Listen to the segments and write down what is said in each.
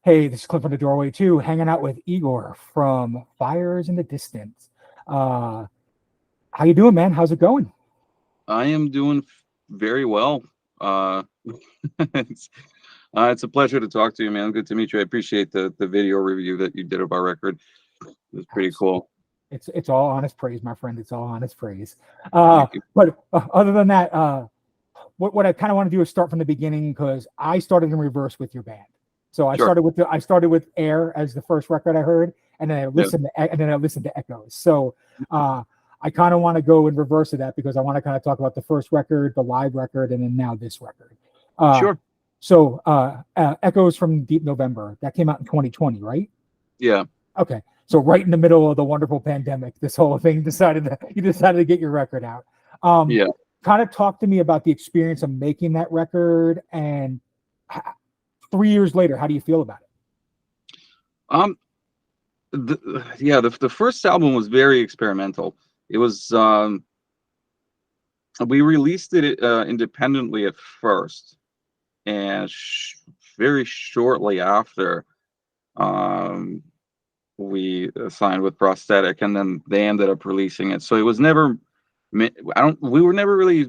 Hey, this is Cliff from the Doorway too, hanging out with Yegor from Fires in the Distance. Uh, how you doing, man? How's it going? I am doing very well. Uh, it's it's a pleasure to talk to you, man. Good to meet you. I appreciate the video review that you did of our record. It was pretty Absolutely. cool. It's all honest praise, my friend. It's all honest praise. Thank you. But other than that, what I kind of want to do is start from the beginning because I started in reverse with your band. So Sure. I started with Air as the first record I heard, and then Yeah. I listened to Echoes. So I kind of want to go in reverse of that because I want to kind of talk about the first record, the live record, and then now this record. Uh, Sure. Echoes from Deep November that came out in 2020, right? Yeah. Okay, so right in the middle of the wonderful pandemic, this whole thing you decided to get your record out. Um, Yeah. Kind of talk to me about the experience of making that record, and 3 years later, how do you feel about it? Um. Yeah. The first album was very experimental. It was. We released it independently at first, and very shortly after, um, we signed with Prosthetic, and then they ended up releasing it. So it was never. I don't. We were never really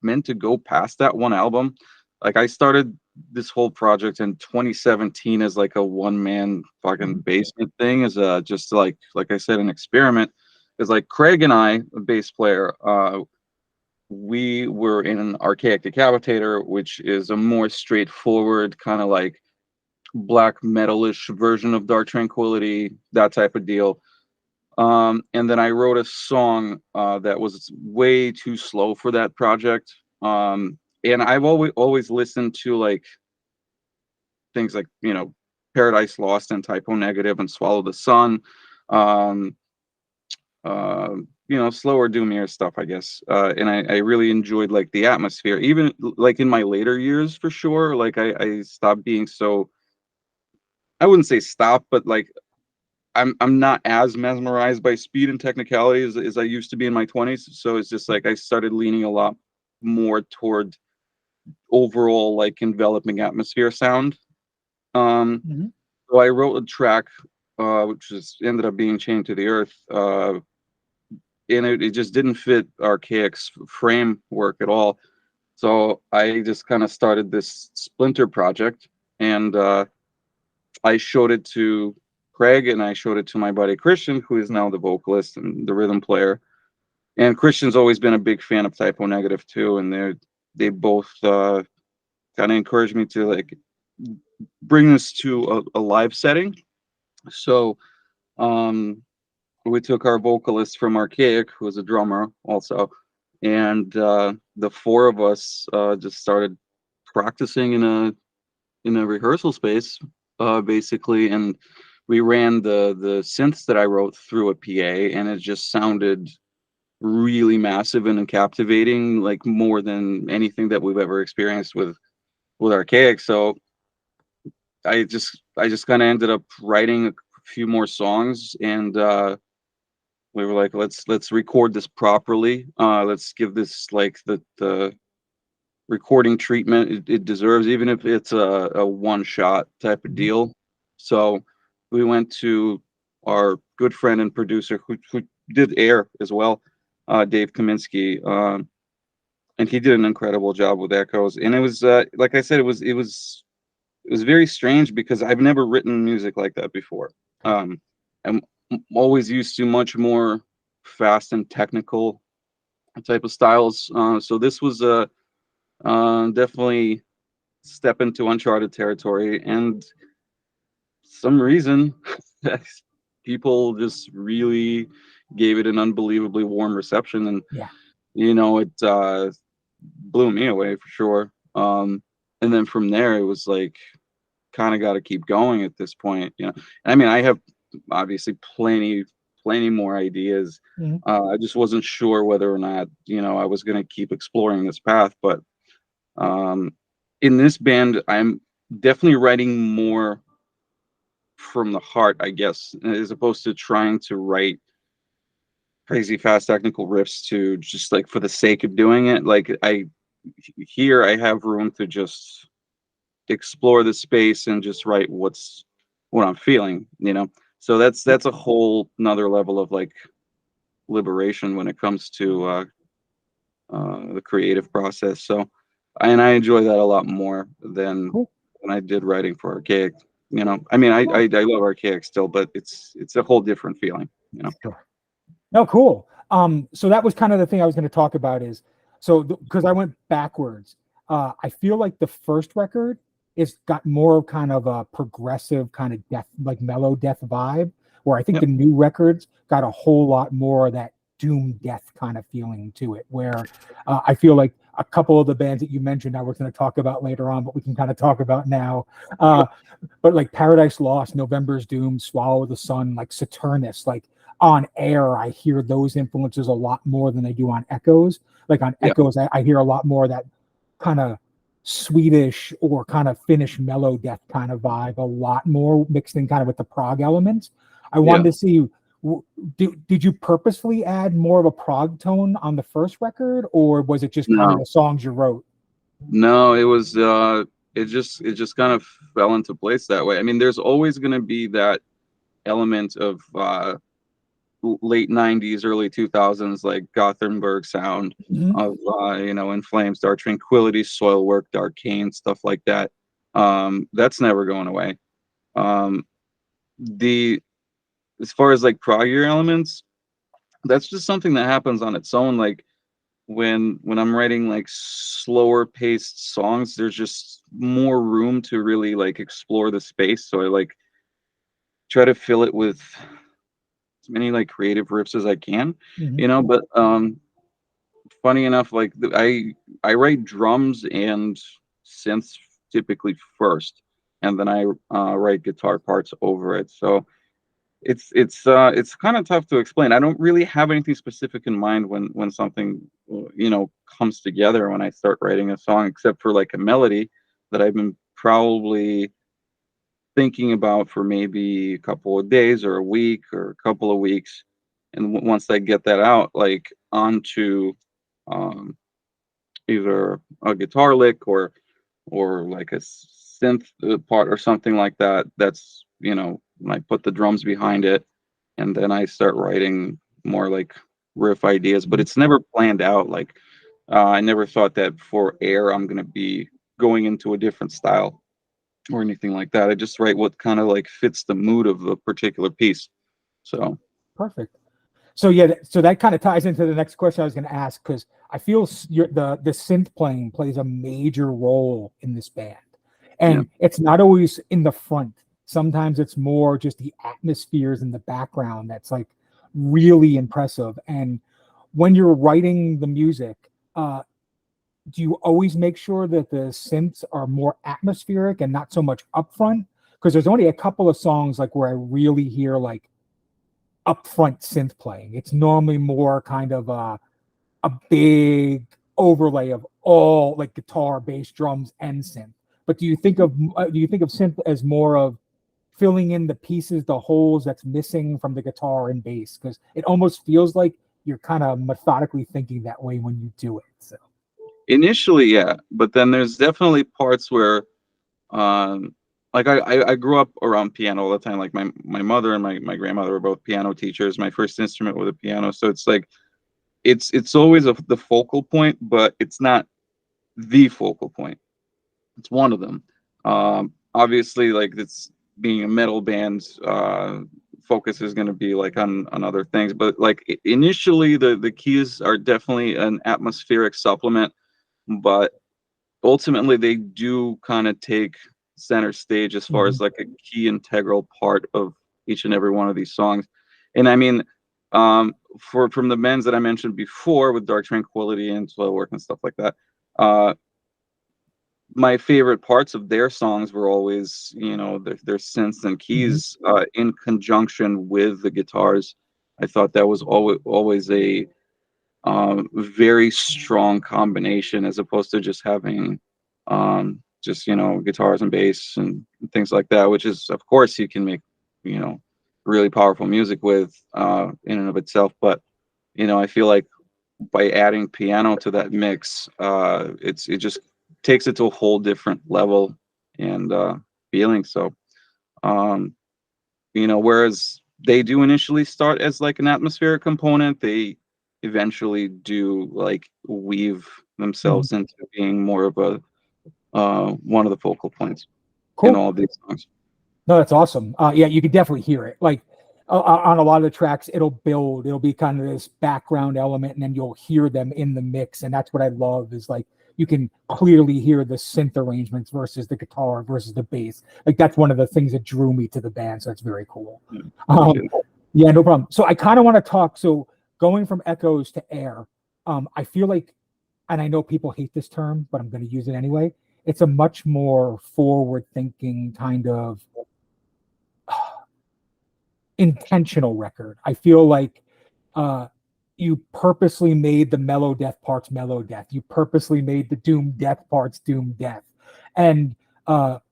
meant to go past that one album. Like I started this whole project in 2017 as like a one man fucking Mhm. basement thing, as a just like I said, an experiment. Because like Craig and I, a bass player, we were in an Archaic Decapitator, which is a more straightforward kind of like black metalish version of Dark Tranquility, that type of deal. And then I wrote a song that was way too slow for that project. And I've always listened to like things like Paradise Lost and Typo Negative and Swallow the Sun. Um, slower, doomier stuff, I guess. And I really enjoyed like the atmosphere, even like in my later years for sure. Like I stopped being so. I wouldn't say stop, but like I'm not as mesmerized by speed and technicality as I used to be in my 20s. So it's just like I started leaning a lot more toward overall like enveloping atmosphere sound. Um, Mhm. so I wrote a track which just ended up being Chained to the Earth. And it just didn't fit Archaic's framework at all. So I just kind of started this Splinter project, and I showed it to Craig, and I showed it to my buddy Kristian, who is now the vocalist and the rhythm player. And Christian's always been a big fan of Typo Negative too, and they both kind of encouraged me to like bring this to a live setting. So um, we took our vocalist from Archaic, who was a drummer also, and the four of us just started practicing in a rehearsal space, basically, and we ran the synths that I wrote through a PA, and it just sounded really massive and captivating, like more than anything that we've ever experienced with Archaic. So I just kind of ended up writing a few more songs, and we were like, let's record this properly. Let's give this like the recording treatment it deserves, even if it's a one shot type of Mhm. deal. So we went to our good friend and producer who did Air as well, Dave Kaminsky, and he did an incredible job with Echoes. And it was like I said, it was very strange because I've never written music like that before. Okay. I'm always used to much more fast and technical type of styles. So this was a definitely step into uncharted territory, and some reason people just really gave it an unbelievably warm reception, and Yeah. it blew me away for sure. And then from there, it was like kind of got to keep going at this point. I mean, I have obviously plenty more ideas. Mhm. I just wasn't sure whether or not I was going to keep exploring this path, but um, in this band, I'm definitely writing more from the heart, I guess, as opposed to trying to write crazy fast technical riffs to just like for the sake of doing it. Like here, I have room to just explore the space and just write what I'm feeling, you know. So that's a whole another level of like liberation when it comes to the creative process. So, and I enjoy that a lot more than Cool. when I did writing for Archaic. You know, I mean, I love Archaic still, but it's a whole different feeling. You know. Sure. No, cool. So that was kind of the thing I was going to talk about is so because I went backwards. I feel like the first record is got more of kind of a progressive kind of death, like mellow death vibe, where I think Yep. the new records got a whole lot more of that doom death kind of feeling to it. Where I feel like a couple of the bands that you mentioned, I was going to talk about later on, but we can kind of talk about now. But like Paradise Lost, November's Doom, Swallow the Sun, like Saturnus, like on air, I hear those influences a lot more than I do on Echoes. Like on Yeah. Echoes, I hear a lot more of that kind of Swedish or kind of Finnish mellow death kind of vibe, a lot more mixed in kind of with the prog elements. I wanted to see, did you purposefully add more of a prog tone on the first record, or was it just kind of No, the songs you wrote? no, it was it just kind of fell into place that way. I mean, there's always going to be that element of late 90s, early 2000s, like Gothenburg sound Mhm. of, In Flames, Dark Tranquility, Soilwork, Dark Cane, stuff like that. That's never going away. Um, the As far as like proggier elements, that's just something that happens on its own. Like when I'm writing like slower paced songs, there's just more room to really like explore the space. So I like try to fill it with as many like creative riffs as I can, Mhm. but funny enough, like I write drums and synths typically first, and then I write guitar parts over it. So it's kind of tough to explain. I don't really have anything specific in mind when something comes together when I start writing a song, except for like a melody that I've been probably thinking about for maybe a couple of days or a week or a couple of weeks, and once I get that out, like onto um, either a guitar lick or like a synth part or something like that. That's when I put the drums behind it, and then I start writing more like riff ideas. But it's never planned out. Like I never thought that for air I'm gonna be going into a different style or anything like that. I just write what kind of like fits the mood of the particular piece. So Perfect. So yeah, so that kind of ties into the next question I was going to ask because I feel the synth playing plays a major role in this band, yeah, and it's not always in the front. Sometimes it's more just the atmospheres in the background that's like really impressive. And when you're writing the music, do you always make sure that the synths are more atmospheric and not so much upfront? Because there's only a couple of songs like where I really hear like upfront synth playing. It's normally more kind of a big overlay of all like guitar, bass, drums, and synth. But do you think of synth as more of filling in the pieces, the holes that's missing from the guitar and bass? Because it almost feels like you're kind of methodically thinking that way when you do it. So initially, yeah, but then there's definitely parts where um like I grew up around piano all the time. Like my mother and my grandmother were both piano teachers. My first instrument was a piano, so it's like it's always the focal point, but it's not the focal point. It's one of them. Obviously, like it's being a metal band, focus is going to be like on other things. But like initially, the keys are definitely an atmospheric supplement, but ultimately they do kind of take center stage as far as like a key integral part of each and every one of these songs. And I mean, from the bands that I mentioned before with Dark Tranquility and Slow Work and stuff like that, my favorite parts of their songs were always, their synths and Mhm. keys in conjunction with the guitars. I thought that was always a very strong combination as opposed to just having just guitars and bass and things like that, which is of course you can make you know really powerful music with in and of itself. But I feel like by adding piano to that mix, it just takes it to a whole different level, and feeling. So, um, whereas they do initially start as like an atmospheric component, they eventually do like weave Mhm. themselves into being more of a one of the focal points in Cool. all of these songs. No, that's awesome. Yeah, you could definitely hear it. Like on a lot of the tracks, it'll build. It'll be kind of this background element, and then you'll hear them in the mix. And that's what I love is like you can clearly hear the synth arrangements versus the guitar versus the bass. Like that's one of the things that drew me to the band. So that's very cool. Yeah, Um, appreciate it. yeah, no problem. So I kind of want to talk. So going from echoes to air, I feel like, and I know people hate this term, but I'm going to use it anyway. It's a much more forward-thinking kind of intentional record. I feel like uh, you purposely made the mellow death parts mellow death. You purposely made the doom death parts doom death. And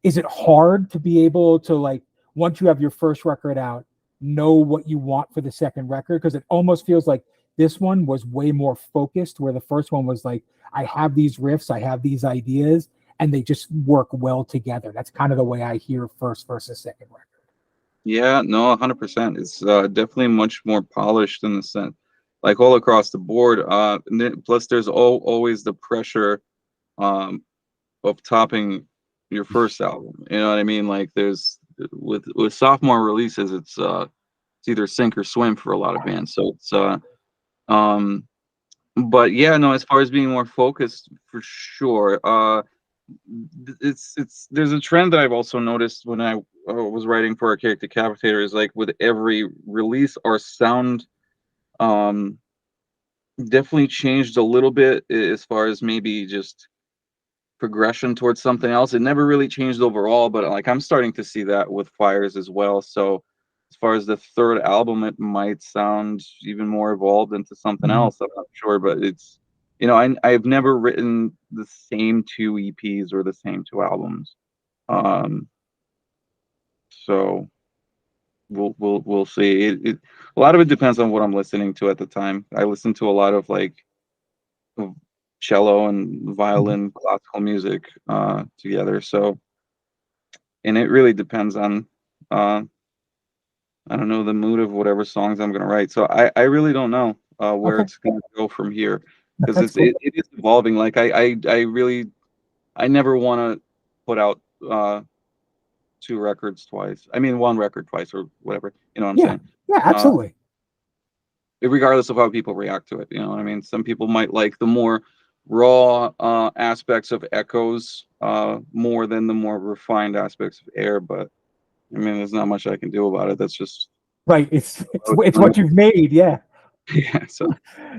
is it hard to be able to like once you have your first record out, know what you want for the second record? Because it almost feels like this one was way more focused, where the first one was like, I have these riffs, I have these ideas, and they just work well together. That's kind of the way I hear first versus second record. Yeah, no, 100%. It's definitely much more polished in the sense, like all across the board. And plus, there's always the pressure um, of topping your first album. You know what I mean? Like there's with sophomore releases, it's either sink or swim for a lot of bands. So it's um, but yeah, no, as far as being more focused, for sure. It's there's a trend that I've also noticed when I was writing for Archaic Decapitator is like with every release, our sound um definitely changed a little bit as far as maybe just progression towards something else. It never really changed overall, but like I'm starting to see that with Fires as well. So as far as the third album, it might sound even more evolved into something Mhm. else. I'm not sure, but it's I've never written the same two EPs or the same two albums. Um, so we'll see. A lot of it depends on what I'm listening to at the time. I listen to a lot of like of cello and Mhm. violin classical music together. So and it really depends on uh I don't know the mood of whatever songs I'm gonna write. So I really don't know where Okay, it's gonna go from here because that's cool. it is evolving. Like I really I never want to put out two records twice. I mean one record twice or whatever. You know what I'm Yeah, saying? yeah, Uh, absolutely. regardless of how people react to it. You know what I mean? Some people might like the more raw aspects of echoes more than the more refined aspects of air, but I mean, there's not much I can do about it. That's just Right. It's what you've made. Yeah. yeah. So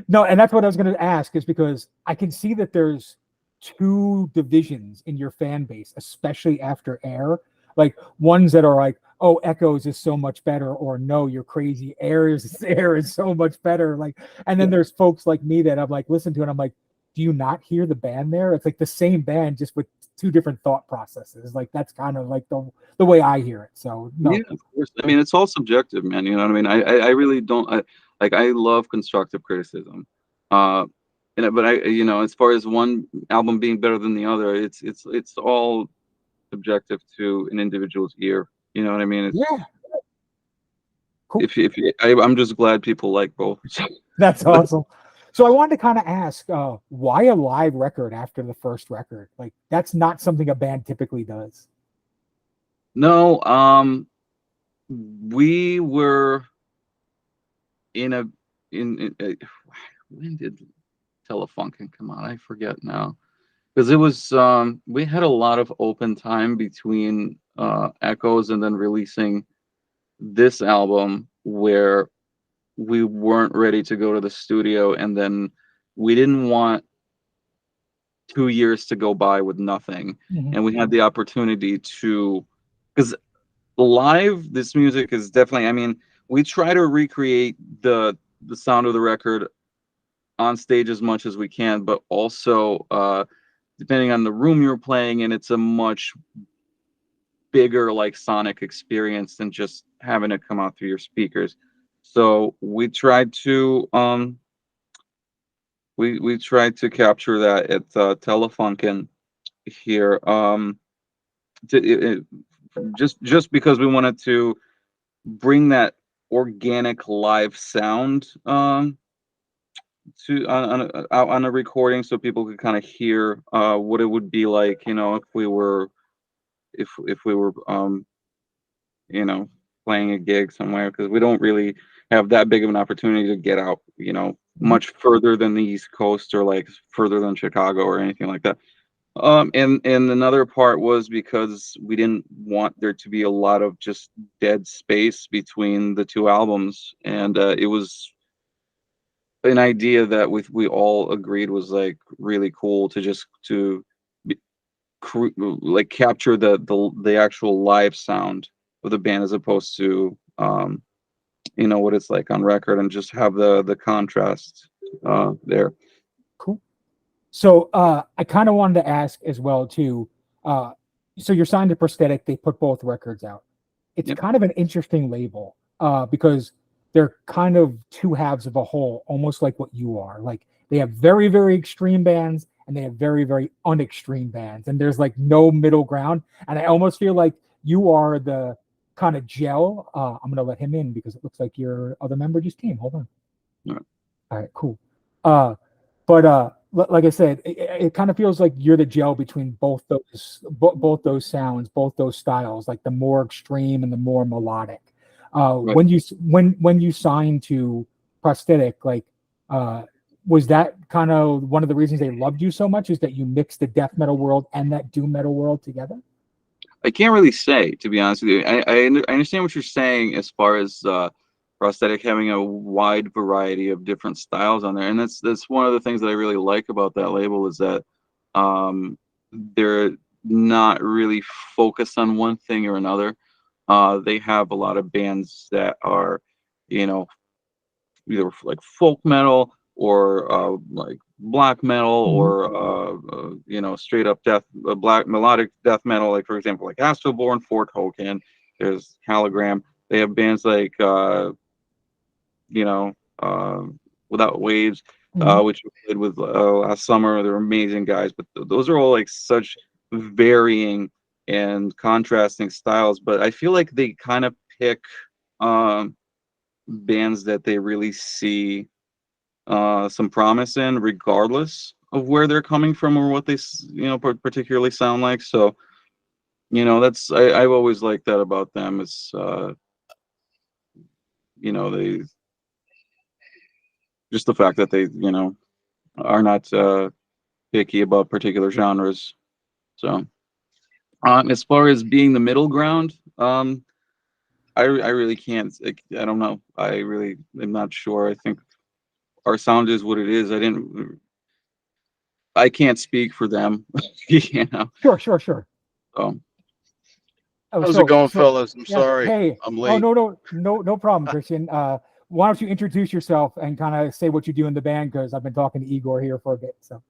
No, and that's what I was going to ask is because I can see that there's two divisions in your fan base, especially after Air. Like ones that are like, "Oh, Echoes is so much better," or "No, you're crazy. Air is so much better." Like, and then yeah, there's folks like me that I'm like, listen to it. I'm like, do you not hear the band there? It's like the same band, just with two different thought processes. Like that's kind of like the way I hear it. So yeah. no, Of course. I mean, it's all subjective, man. You know what I mean? I really don't. Like I love constructive criticism. Uh, but as far as one album being better than the other, it's all subjective to an individual's ear. You know what I mean? It's yeah, cool. I'm just glad people like both. That's awesome. So I wanted to kind of ask, why a live record after the first record? Like that's not something a band typically does. No, we were in a in a, when did Telefunken come out? I forget now because it was we had a lot of open time between Echoes and then releasing this album where we weren't ready to go to the studio and then we didn't want 2 years to go by with nothing Mhm. and we had the opportunity to because live this music is definitely I mean we try to recreate the sound of the record on stage as much as we can but also depending on the room you're playing in it's a much bigger like sonic experience than just having it come out through your speakers so we tried to capture that at Telefunken here just because we wanted to bring that organic live sound to out on a recording, so people could kind of hear what it would be like, if we were you know playing a gig somewhere, because we don't really have that big of an opportunity to get out Mhm. much further than the East Coast, or like further than Chicago or anything like that. And another part was because we didn't want there to be a lot of just dead space between the two albums, and it was an idea that we all agreed was like really cool to just to be, like capture the actual live sound of the band, as opposed to what it's like on record, and just have the contrast there. Cool. So I kind of wanted to ask as well too. Uh, so you're signed to Prosthetic. They put both records out. It's Yep. kind of an interesting label because they're kind of two halves of a whole, almost like what you are. Like they have very, very extreme bands and they have very, very unextreme bands, and there's like no middle ground. And I almost feel like you are the kind of gel. I'm gonna let him in because it looks like your other member just came. Hold on. All right. All right, cool. But like I said, it kind of feels like you're the gel between both those sounds, both those styles, like the more extreme and the more melodic. Right. When you signed to Prosthetic, like was that kind of one of the reasons they loved you so much? Is that you mix the death metal world and that doom metal world together? I can't really say, to be honest with you. I understand what you're saying as far as Prosthetic having a wide variety of different styles on there, and that's one of the things that I really like about that label, is that they're not really focused on one thing or another. They have a lot of bands that are, you know, either like folk metal, or like black metal, Mhm. or straight up black melodic death metal, like for example like Astroborn, Fort Hogan, there's Hologram. They have bands like you know uh, Without Waves, Mhm. which we played with last summer. They're amazing guys, but those are all like such varying and contrasting styles, but I feel like they kind of pick um bands that they really see some promise in, regardless of where they're coming from or what they particularly sound like. So that's I've always liked that about them. It's they just the fact that they are not picky about particular genres. So as far as being the middle ground, I really can't. I don't know. I really am not sure. I think our sound is what it is. I can't speak for them. you know. Sure. So Oh, How's it going, so fellas? I'm yeah. sorry Hey. I'm Oh late. no problem, Christian. Why don't you introduce yourself and kind of say what you do in the band? Because I've been talking to Igor here for a bit. So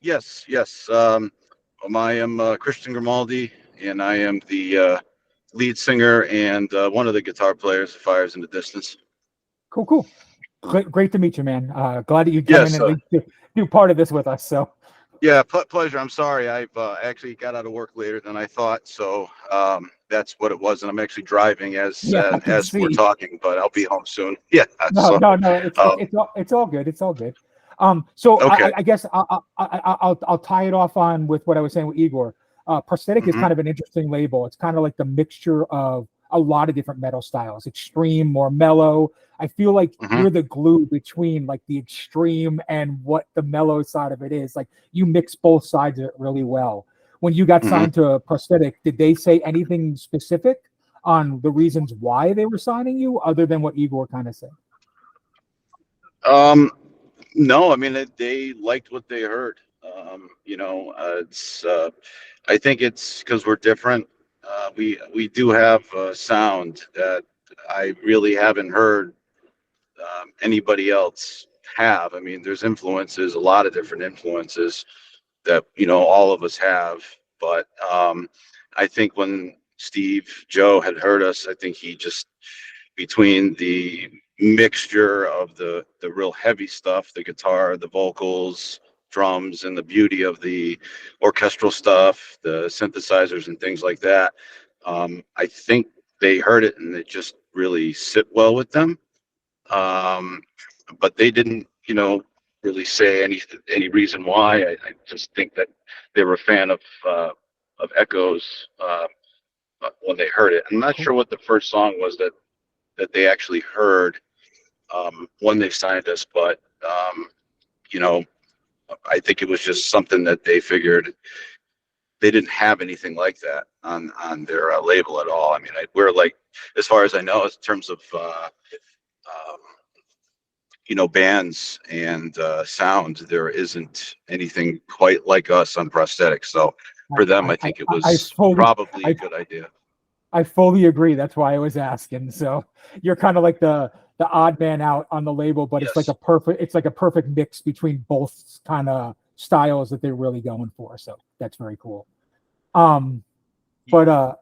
Yes. I am Christian Grimaldi, and I am the lead singer and one of the guitar players of Fires in the Distance. cool. Great to meet you, man. Glad that you'd come in Yes, and at least do part of this with us. So yeah, pleasure. I'm sorry. I've actually got out of work later than I thought, so that's what it was. And I'm actually driving yeah, I can as we're see. talking, but I'll be home soon. Yeah, No, so no, no. It's um, it's it's all good. It's all good. So okay. I guess I'll tie it off on with what I was saying with Igor. Prosthetic is Hmm. kind of an interesting label. It's kind of like the mixture of a lot of different metal styles, extreme, more mellow. I feel like Hmm. you're the glue between like the extreme and what the mellow side of it is. Like you mix both sides of it really well. When you got Hmm. signed to Prosthetic, did they say anything specific on the reasons why they were signing you, other than what Igor kind of said? Um, no, I mean they liked what they heard. It's I think it's because we're different. We do have a sound that I really haven't heard anybody else have. I mean, there's influences, a lot of different influences that all of us have. But I think when Steve Joe had heard us, I think he just between the mixture of the real heavy stuff, the guitar, the vocals, drums and the beauty of the orchestral stuff, the synthesizers and things like that. I think they heard it and it just really sit well with them. But they didn't, really say any reason why. I just think that they were a fan of Echoes when they heard it. I'm not Cool. sure what the first song was that they actually heard when they signed us, but you know, I think it was just something that they figured they didn't have anything like that on their label at all. I mean, we're like, as far as I know, in terms of um, bands and sound, there isn't anything quite like us on Prosthetic. So for them, I think it I was fully, probably I, a good idea. I fully agree. That's why I was asking. So you're kind of like the odd man out on the label, but Yes. it's like a perfect mix between both kind of styles that they're really going for. So that's very cool. But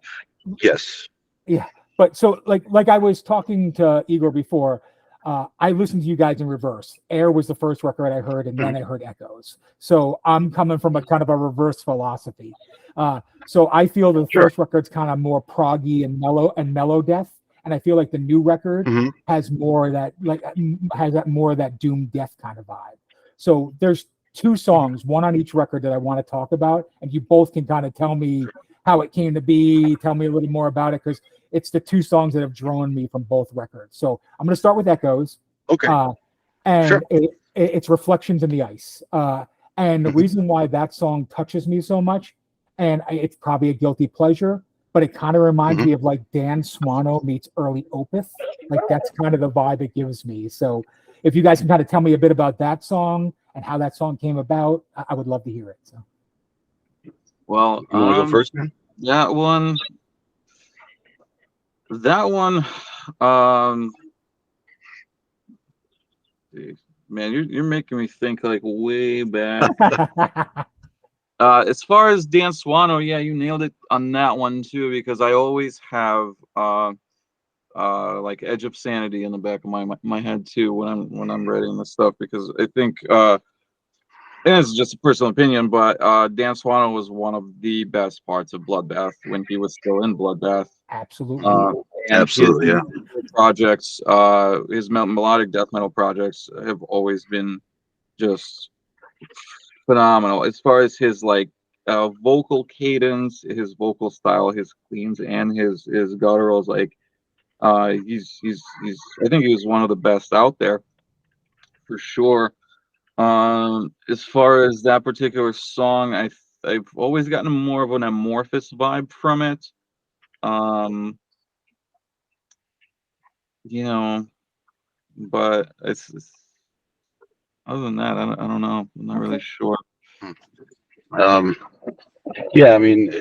Yes. yeah, but so like I was talking to Igor before, I listened to you guys in reverse. Air was the first record I heard, and then I heard Echoes. So I'm coming from a kind of a reverse philosophy. So I feel the Sure. first record's kind of more proggy and mellow death, and I feel like the new record Mhm. has more of that more of that doom death kind of vibe. So there's two songs, one on each record that I want to talk about, and you both can kind of tell me how it came to be, tell me a little more about it, because it's the two songs that have drawn me from both records. So I'm going to start with Echoes. Okay. And Sure. it's Reflections in the Ice. And the reason why that song touches me so much, and it's probably a guilty pleasure, but it kind of reminds me of like Dan Swano meets early Opeth. Like that's kind of the vibe it gives me. So if you guys can kind of tell me a bit about that song and how that song came about, I would love to hear it. So. Well, You want to go first, man? that one, um, man, you're making me think like way back. As far as Dan Swano, yeah, you nailed it on that one too, because I always have like Edge of Sanity in the back of my head too when I'm writing this stuff, because I think and it's just a personal opinion, but Dan Swano was one of the best parts of Bloodbath when he was still in Bloodbath. Absolutely. And Absolutely, his yeah. projects, his melodic death metal projects have always been just phenomenal. As far as his like vocal cadence, his vocal style, his cleans, and his gutturals, like he's I think he was one of the best out there for sure. As far as that particular song, I've always gotten more of an amorphous vibe from it. Um, you know, but it's other than that, I don't know. I'm not really sure. Um, yeah, I mean,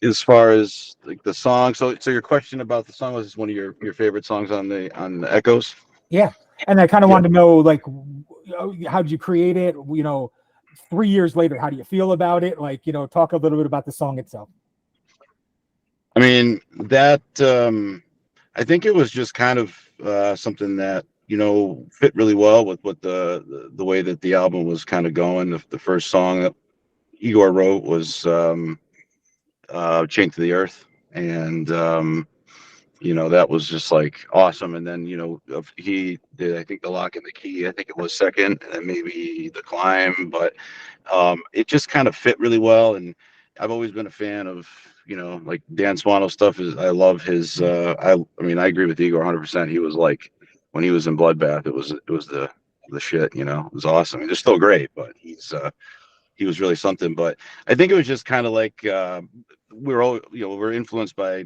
as far as like the song, so your question about the song was one of your favorite songs on the Echoes? Yeah, and I kind of Yeah. wanted to know, like, how did you create it? 3 years later, how do you feel about it? Like, talk a little bit about the song itself. I mean, that I think it was just kind of something that fit really well with what the way that the album was kind of going. The first song that Yegor wrote was "Chained to the Earth," and that was just like awesome. And then he did, I think, the Lock and the Key. I think it was second, and then maybe the Climb, but it just kind of fit really well. And I've always been a fan of like Dan Swano stuff. I love his I mean, I agree with Igor 100%. He was like, when he was in Bloodbath, it was the shit. It was awesome. They're still great, but he was really something. But I think it was just kind of like we're all we're influenced by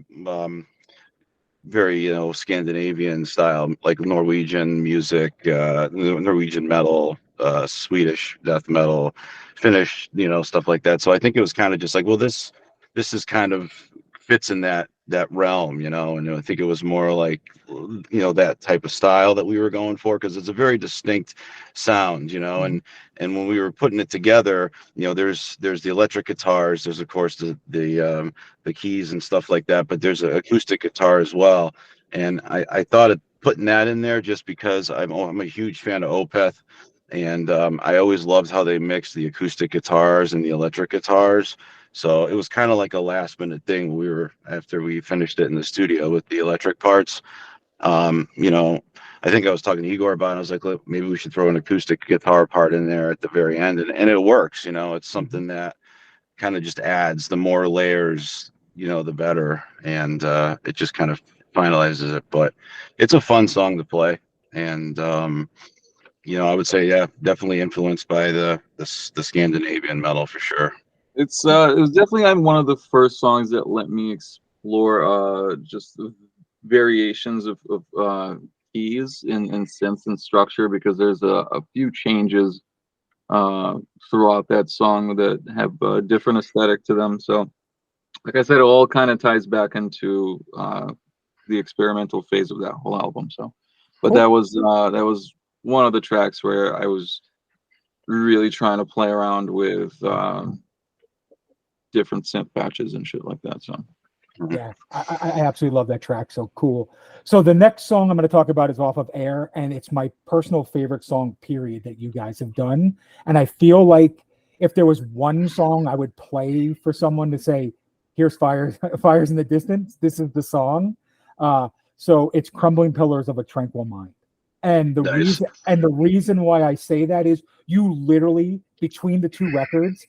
very Scandinavian style, like Norwegian music, Norwegian metal, Swedish death metal, Finnish, stuff like that. So I think it was kind of just like, well, this is kind of fits in that realm, and I think it was more like that type of style that we were going for, because it's a very distinct sound, and when we were putting it together, there's the electric guitars, there's of course the keys and stuff like that, but there's an acoustic guitar as well. And I thought of putting that in there just because I'm a huge fan of Opeth. And I always loved how they mixed the acoustic guitars and the electric guitars. So it was kind of like a last minute thing. We were after we finished it in the studio with the electric parts. You know, I think I was talking to Yegor about it. I was like, look, maybe we should throw an acoustic guitar part in there at the very end, and it works. You know, it's something that kind of just adds the more layers, you know, the better, and it just kind of finalizes it. But it's a fun song to play, and you know, I would say, yeah, definitely influenced by the Scandinavian metal for sure. It was definitely one of the first songs that let me explore just the variations of keys in sense and structure, because there's a few changes throughout that song that have a different aesthetic to them. So, like I said, it all kind of ties back into the experimental phase of that whole album. So, but Cool. that was one of the tracks where I was really trying to play around with different synth patches and shit like that. So, Yeah, I absolutely love that track. So cool. So the next song I'm going to talk about is off of Air, and it's my personal favorite song, period, that you guys have done. And I feel like if there was one song I would play for someone to say, "Here's fires, fires in the distance. This is the song." So it's "Crumbling Pillars of a Tranquil Mind." And Nice. the reason why I say that is you literally, between the two records,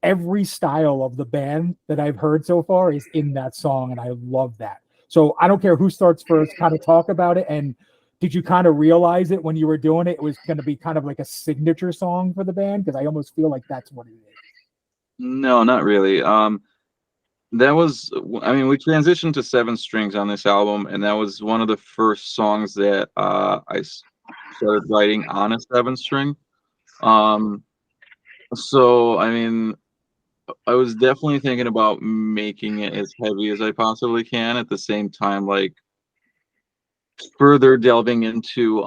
every style of the band that I've heard so far is in that song, and I love that. So I don't care who starts first, kind of talk about it. And did you kind of realize it when you were doing it? It was going to be kind of like a signature song for the band, because I almost feel like that's what it is. no, not really. That was, I mean, we transitioned to 7 strings on this album, and that was one of the first songs that started writing on a 7 string. Um, so, I mean, I was definitely thinking about making it as heavy as I possibly can, at the same time, like further delving into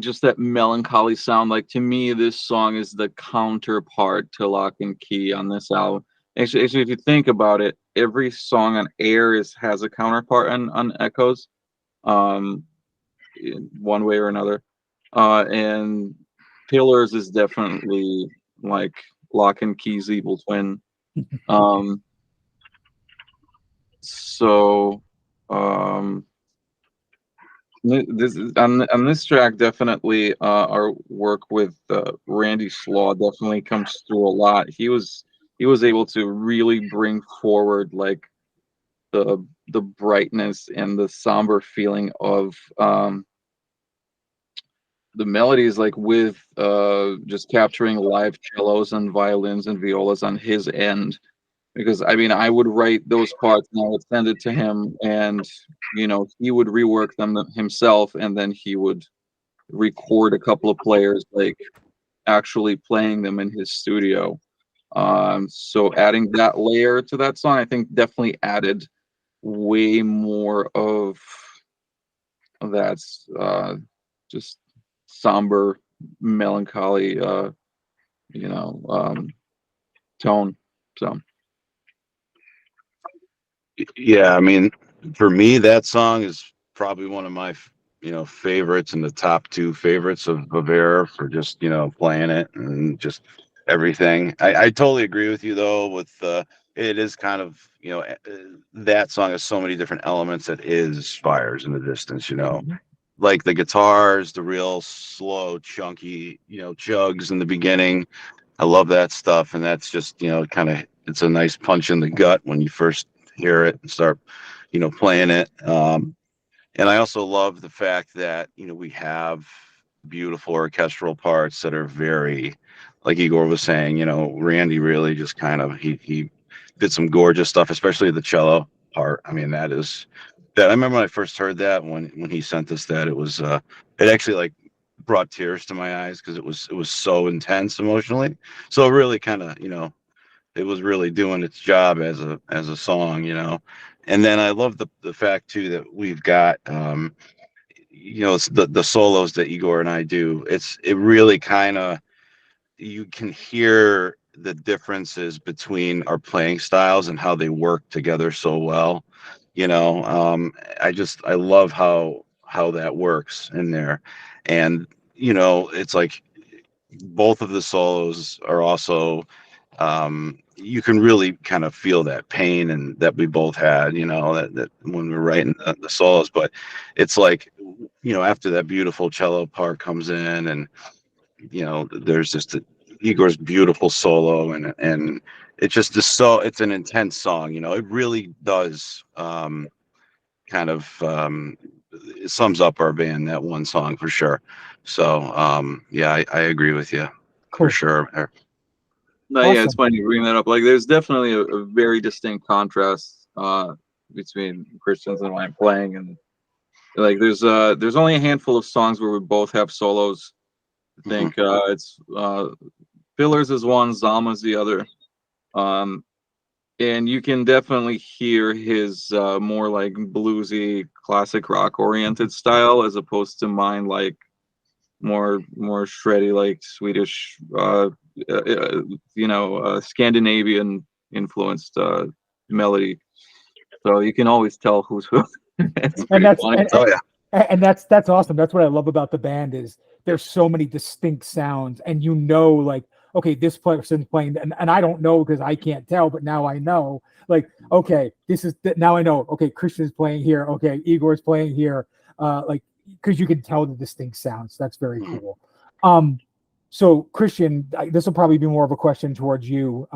just that melancholy sound. Like, to me, this song is the counterpart to Lock and Key on this album. Actually, if you think about it, every song on Air has a counterpart on Echoes, um, in one way or another. And Pillars is definitely like Lock and Key's evil twin. Um, so um, this is on this track, definitely our work with Randy Slaw definitely comes through a lot. He was able to really bring forward like the brightness and the somber feeling of the melodies, like with just capturing live cellos and violins and violas on his end. Because I mean, I would write those parts and I would send it to him, and he would rework them himself, and then he would record a couple of players like actually playing them in his studio. So adding that layer to that song, I think definitely added way more of that's just somber, melancholy, you know, um, tone. So Yeah, I mean, for me, that song is probably one of my, favorites and the top two favorites of Air for just, playing it and just everything. I totally agree with you though, with it is kind of, that song has so many different elements that is fires in the distance, like the guitars, the real slow, chunky, chugs in the beginning. I love that stuff. And that's just, kind of, it's a nice punch in the gut when you first hear it and start, playing it. And I also love the fact that, we have beautiful orchestral parts that are very, like Igor was saying, Randy really just kind of, he did some gorgeous stuff, especially the cello part. I mean, that I remember when I first heard that when he sent us that, it was, it actually like brought tears to my eyes because it was so intense emotionally. So it really kind of, it was really doing its job as a song, And then I love the fact too that we've got it's the solos that Igor and I do. It really kind of, you can hear the differences between our playing styles and how they work together so well. I love how that works in there. And it's like both of the solos are also, you can really kind of feel that pain and that we both had, that when we were writing the solos. But it's like, after that beautiful cello part comes in, and there's just Yegor's beautiful solo, and it's just it's an intense song. It really does kind of it sums up our band, that one song, for sure. So yeah, I agree with you for Cool. sure. No, yeah, it's Awesome. funny you bring that up. Like, there's definitely a very distinct contrast between Christian's and my playing, and like there's only a handful of songs where we both have solos. I think it's Fillers is one, Zama's the other. Um, and you can definitely hear his more like bluesy, classic rock oriented style, as opposed to mine, like more shreddy, like Swedish, Scandinavian influenced melody. So you can always tell who's who. It's And pretty that's funny. Oh yeah. and that's awesome. That's what I love about the band is there's so many distinct sounds, and like, okay, this person's playing, and I don't know because I can't tell, but now I know. Like, okay, now I know. Okay, Kristian's playing here. Okay, Yegor's playing here. Like, because you can tell the distinct sounds. That's very cool. So Kristian, this will probably be more of a question towards you,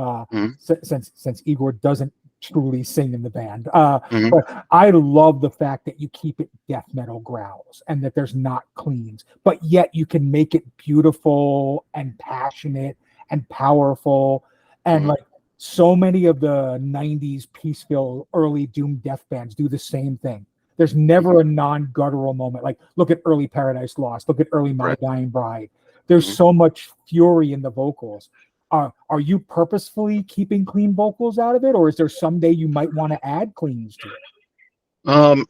since Yegor doesn't truly sing in the band. But I love the fact that you keep it death metal growls and that there's not cleans, but yet you can make it beautiful and passionate and powerful. And like so many of the 90s Peaceville early doom death bands do the same thing. There's never a non-guttural moment. Like, look at early Paradise Lost, look at early My Dying Bride. There's so much fury in the vocals. Are you purposefully keeping clean vocals out of it, or is there someday you might want to add cleans to it?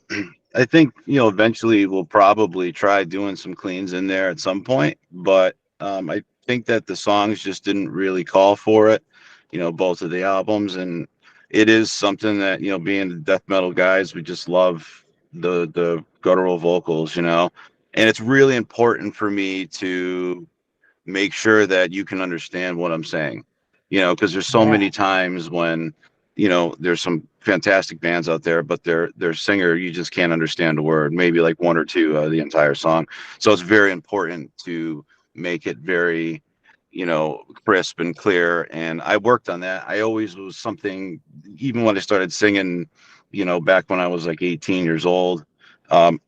I think eventually we'll probably try doing some cleans in there at some point, but I think that the songs just didn't really call for it, both of the albums. And it is something that, being the death metal guys, we just love the guttural vocals, and it's really important for me to make sure that you can understand what I'm saying, because there's so many times when, there's some fantastic bands out there, but their singer, you just can't understand a word, maybe like one or two of the entire song. So it's very important to make it very, crisp and clear. And I worked on that. I always was something, even when I started singing, back when I was like 18 years old, I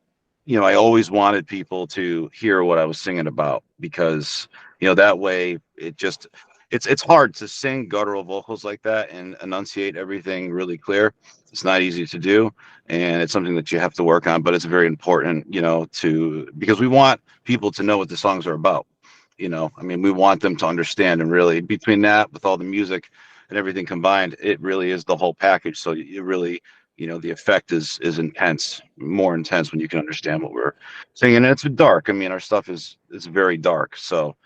always wanted people to hear what I was singing about, because, that way it's hard to sing guttural vocals like that and enunciate everything really clear. It's not easy to do, and it's something that you have to work on, but it's very important, because we want people to know what the songs are about. I mean, we want them to understand, and really between that, with all the music and everything combined, it really is the whole package. So you really, the effect is intense, more intense when you can understand what we're singing. And it's dark. I mean, our stuff is very dark. So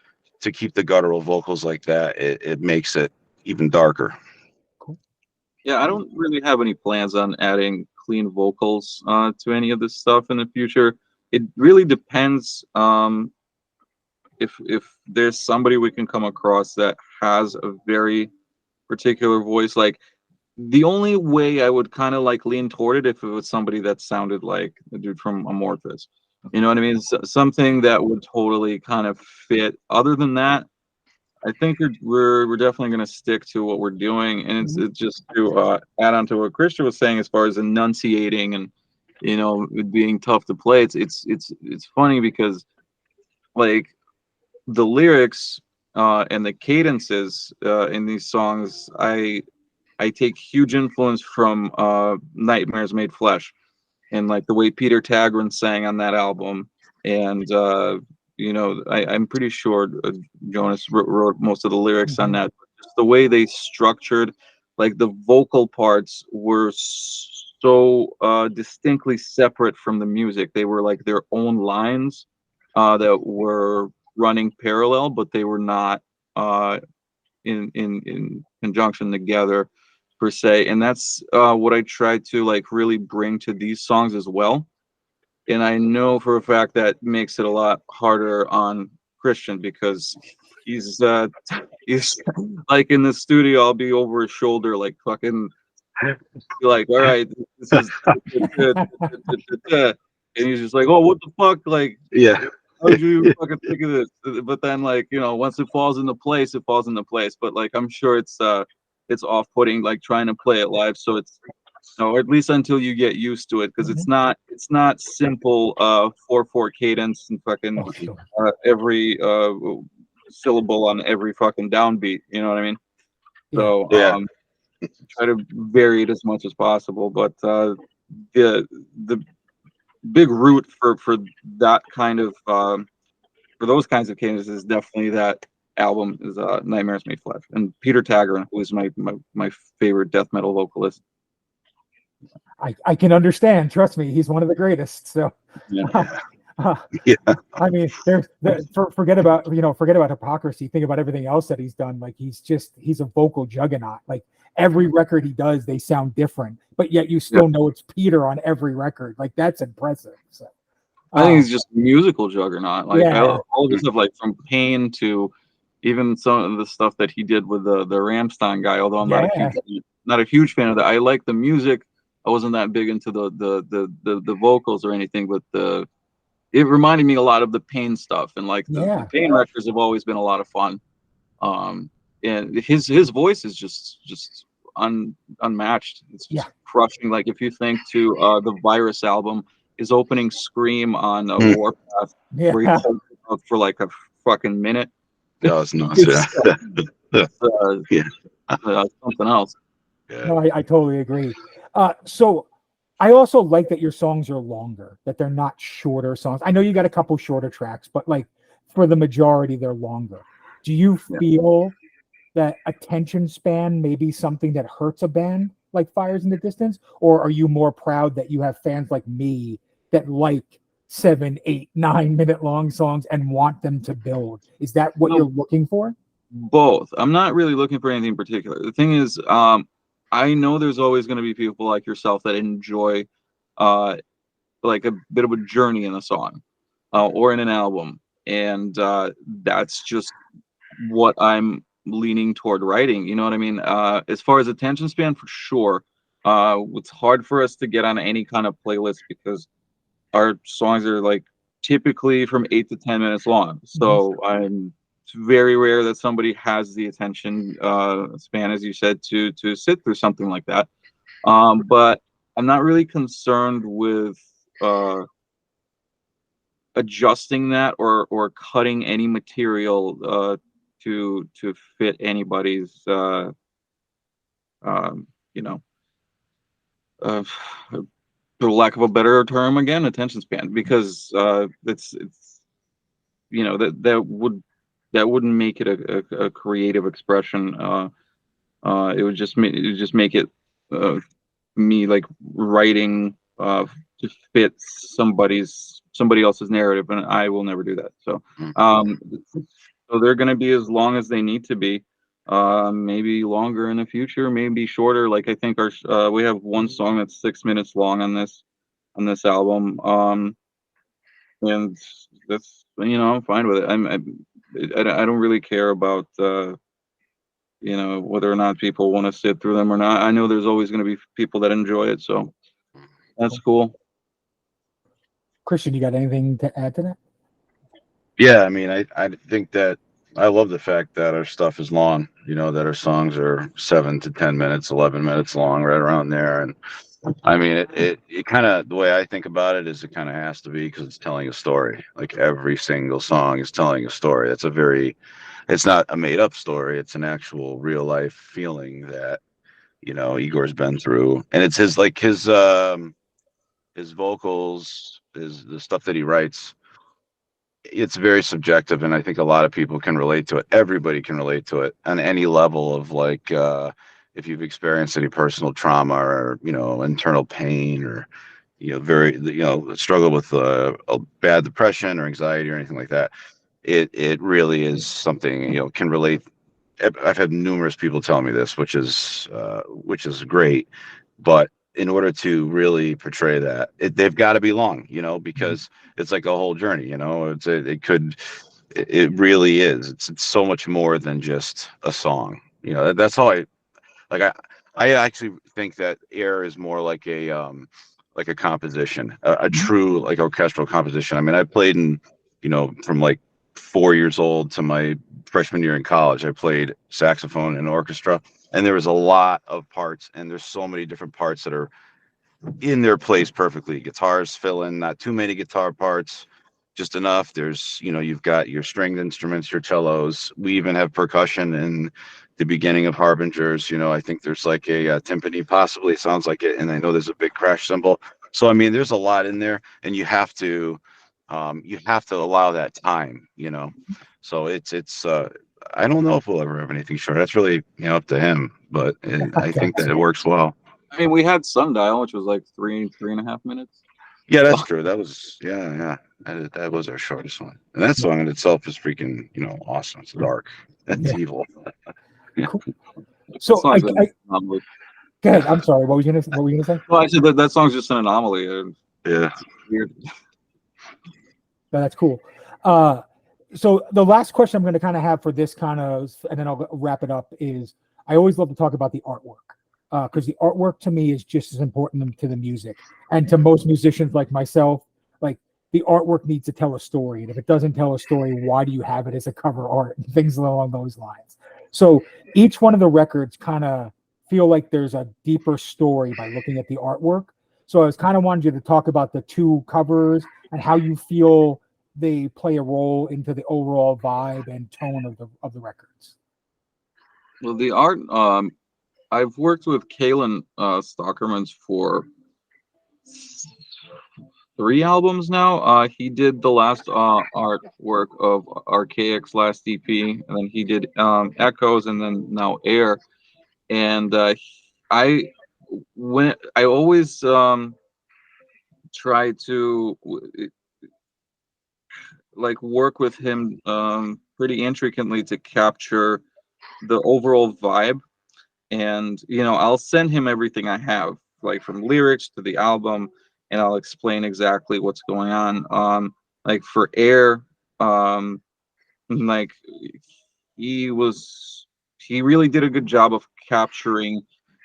to keep the guttural vocals like that, it makes it even darker. Yeah, I don't really have any plans on adding clean vocals to any of this stuff in the future. It really depends if there's somebody we can come across that has a very particular voice. Like, the only way I would kind of like lean toward it if it was somebody that sounded like the dude from Amorphous. You know what I mean? Something that would totally kind of fit. Other than that, I think we're definitely going to stick to what we're doing, and it's just to add on to what Kristian was saying as far as enunciating and it being tough to play. It's funny because, like, the lyrics and the cadences in these songs, I take huge influence from Nightmares Made Flesh, and like the way Peter Tagrin sang on that album. And I'm pretty sure Jonas wrote most of the lyrics on that. Just the way they structured, like, the vocal parts were so distinctly separate from the music. They were like their own lines that were running parallel, but they were not in conjunction together per se. And that's what I try to like really bring to these songs as well. And I know for a fact that makes it a lot harder on Kristian, because he's he's like in the studio, I'll be over his shoulder, like fucking, be like, all right, this is, and he's just like, oh, what the fuck, like, Yeah. how did you even fucking think of this? But then, like, you know, once it falls into place, it falls into place. But like, I'm sure it's off-putting, like trying to play it live. So it's, or at least until you get used to it, because it's not simple 4/4 cadence and fucking Oh, sure. every syllable on every fucking downbeat. You know what I mean? Yeah. So Yeah. try to vary it as much as possible. But the big root for that kind of for those kinds of cadences is definitely that album is Nightmares Made Flesh, and Peter Taggart, who is my favorite death metal vocalist. I can understand. Trust me, he's one of the greatest. So, Yeah. Yeah. I mean, forget about hypocrisy. Think about everything else that he's done. Like he's a vocal juggernaut. Like every record he does, they sound different, but yet you still know it's Peter on every record. Like that's impressive. So, I think he's just a musical juggernaut. Like I love all of his stuff, like from Pain to even some of the stuff that he did with the Rammstein guy. Although I'm not a huge fan of that. I like the music. I wasn't that big into the vocals or anything, but it reminded me a lot of the Pain stuff, and like the Pain records have always been a lot of fun. And his voice is just unmatched. It's just crushing. Like if you think to the Virus album, his opening scream on Warpath, where he holds it up for like a fucking minute. That was nuts. Something else. Yeah. No, I totally agree. So I also like that your songs are longer, that they're not shorter songs. I know you got a couple shorter tracks, but like for the majority, they're longer. Do you feel that attention span may be something that hurts a band like Fires in the Distance? Or are you more proud that you have fans like me that like 7, 8, 9-minute long songs and want them to build? Is that what you're looking for? Both. I'm not really looking for anything particular. The thing is, I know there's always going to be people like yourself that enjoy like a bit of a journey in a song or in an album, and that's just what I'm leaning toward writing. You know what I mean? As far as attention span, for sure, it's hard for us to get on any kind of playlist because our songs are like typically from 8 to 10 minutes long. So it's very rare that somebody has the attention span, as you said, to sit through something like that. But I'm not really concerned with adjusting that or cutting any material to fit anybody's you know, for lack of a better term, again, attention span, because it's you know, that wouldn't make it a creative expression. It would just make it me like writing to fit somebody else's narrative, and I will never do that. So so they're going to be as long as they need to be. Maybe longer in the future, maybe shorter. Like I think our we have one song that's 6 minutes long on this album, and that's, you know, I'm fine with it. I don't really care about you know, whether or not people want to sit through them or not. I know there's always going to be people that enjoy it, so that's cool. Kristian, you got anything to add to that? Yeah, I mean, I think that I love the fact that our stuff is long, you know, that our songs are 7 to 10 minutes, 11 minutes long, right around there. And I mean, it kind of, the way I think about it is it kind of has to be, because it's telling a story. Like every single song is telling a story. It's not a made up story. It's an actual real life feeling that, you know, Yegor's been through. And it's his vocals, the stuff that he writes. It's very subjective, and I think a lot of people can relate to it. Everybody can relate to it on any level of like, if you've experienced any personal trauma or, you know, internal pain, or, you know, struggle with a bad depression or anxiety or anything like that. It really is something, you know, can relate. I've had numerous people tell me this, which is great, but in order to really portray that, they've got to be long, you know, because it's like a whole journey, you know. It could, it really is. It's so much more than just a song. You know, that's how I like. I actually think that Air is more like a composition, a Mhm. true like orchestral composition. I mean, I played in, you know, from like 4 years old to my freshman year in college. I played saxophone in orchestra, and there was a lot of parts, and there's so many different parts that are in their place perfectly. Guitars fill in, not too many guitar parts, just enough. There's, you know, you've got your stringed instruments, your cellos. We even have percussion in the beginning of Harbingers. You know, I think there's like a, timpani, possibly sounds like it, and I know there's a big crash cymbal. So I mean, there's a lot in there, and you have to allow that time. You know, so it's. I don't know if we'll ever have anything short. That's really, you know, up to him, but I think that it works well. I mean, we had Sundial, which was like 3.5 minutes. Yeah, So that's true. That was, yeah. That was our shortest one. And that song in itself is freaking, you know, awesome. It's dark. That's Yeah. evil. Cool. that So song's an anomaly. go ahead. I'm sorry. What were you gonna say? Well, I said that song's just an anomaly. Yeah. It's weird. No, that's cool. So the last question I'm going to kind of have for this kind of, and then I'll wrap it up, is I always love to talk about the artwork because the artwork to me is just as important to the music, and to most musicians like myself, like the artwork needs to tell a story, and if it doesn't tell a story, why do you have it as a cover art and things along those lines? So each one of the records kind of feel like there's a deeper story by looking at the artwork. So I was kind of wanted you to talk about the two covers and how you feel they play a role into the overall vibe and tone of the records. Well, the art. I've worked with Kalen Stockermans for 3 albums now. He did the last artwork of Archaic's last EP, and then he did Echoes, and then now Air. And I when I always try to like work with him pretty intricately to capture the overall vibe. And you know, I'll send him everything I have, like from lyrics to the album, and I'll explain exactly what's going on. Like for Air, like he was he really did a good job of capturing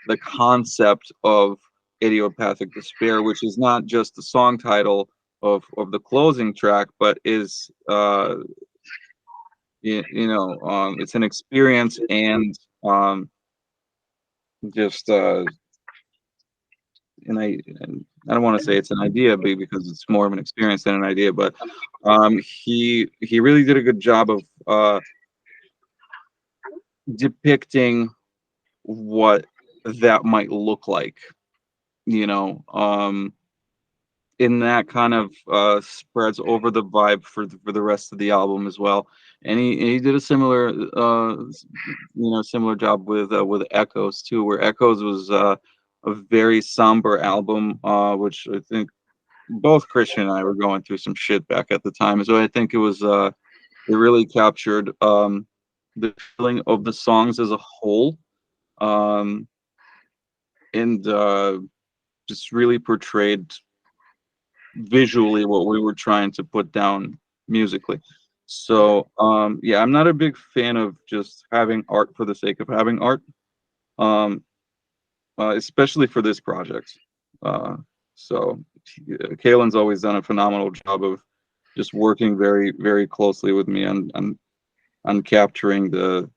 the concept of idiopathic despair, which is not just the song title of the closing track, but is it's an experience, and just and I don't want to say it's an idea because it's more of an experience than an idea, but he really did a good job of depicting what that might look like, you know, in that kind of spreads over the vibe for the rest of the album as well. And he did a similar similar job with Echoes too, where Echoes was a very somber album, which I think both Christian and I were going through some shit back at the time. So I think it really captured the feeling of the songs as a whole, um, and just really portrayed visually what we were trying to put down musically. So yeah, I'm not a big fan of just having art for the sake of having art, um, especially for this project. So Kalen's always done a phenomenal job of just working very, very closely with me on capturing the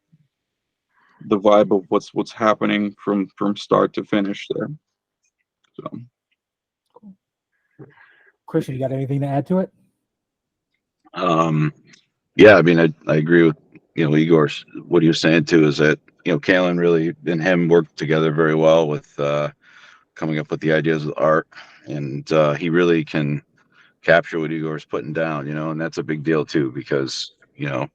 vibe of what's happening from start to finish there. So Christian, you got anything to add to it? Yeah, I mean, I agree with, you know, Igor's, what he was saying too, is that, you know, Kalen really and him worked together very well with coming up with the ideas of the art. And he really can capture what Igor's putting down, you know, and that's a big deal too, because, you know,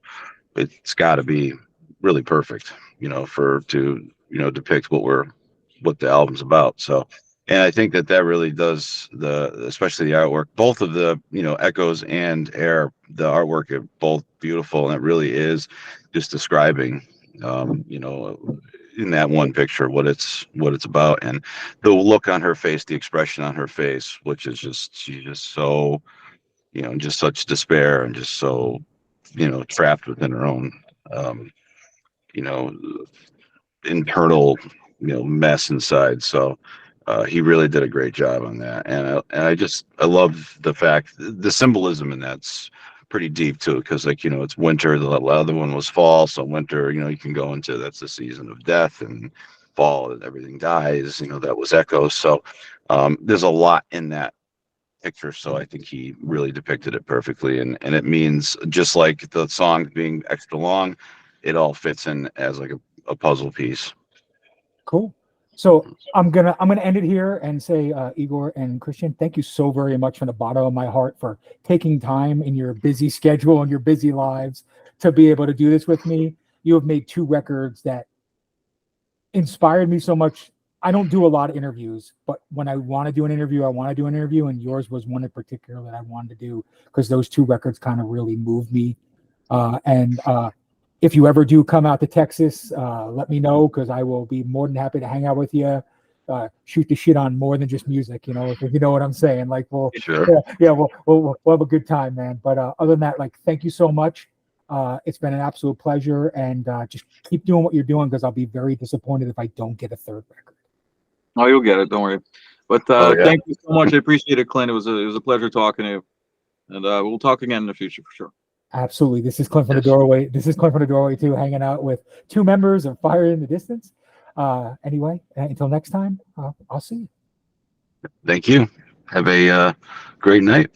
it's got to be really perfect, you know, to, you know, depict what the album's about. So, and I think that really does especially the artwork, both of the, you know, Echoes and Air, the artwork are both beautiful, and it really is just describing, you know, in that one picture what it's about, and the look on her face, the expression on her face, which is just, she's just so, you know, just such despair and just so trapped within her own, you know, internal, mess inside. So he really did a great job on that, and I love the fact the symbolism in that's pretty deep too, because it's winter. The other one was fall, so winter, you can go into that's the season of death, and fall and everything dies. That was Echo. So there's a lot in that picture, so I think he really depicted it perfectly, and it means just like the song being extra long, it all fits in as like a puzzle piece. Cool. So I'm gonna end it here and say, Yegor and Kristian, thank you so very much from the bottom of my heart for taking time in your busy schedule and your busy lives to be able to do this with me. You have made 2 records that inspired me so much. I don't do a lot of interviews, but when I want to do an interview, I want to do an interview, and yours was one in particular that I wanted to do because those 2 records kind of really moved me. And if you ever do come out to Texas, let me know, because I will be more than happy to hang out with you, shoot the shit on more than just music, if you know what I'm saying. Like, Sure. we'll have a good time, man. But other than that, like, thank you so much. It's been an absolute pleasure, and just keep doing what you're doing, because I'll be very disappointed if I don't get a 3rd record. Oh, you'll get it. Don't worry. But Oh, yeah. thank you so much. I appreciate it, Clint. It was a pleasure talking to you, and we'll talk again in the future for sure. Absolutely. This is Clint from the Yes. Doorway. This is Clint from the Doorway too, hanging out with 2 members of Fire in the Distance. Anyway, until next time, I'll see you. Thank you. Have a great night.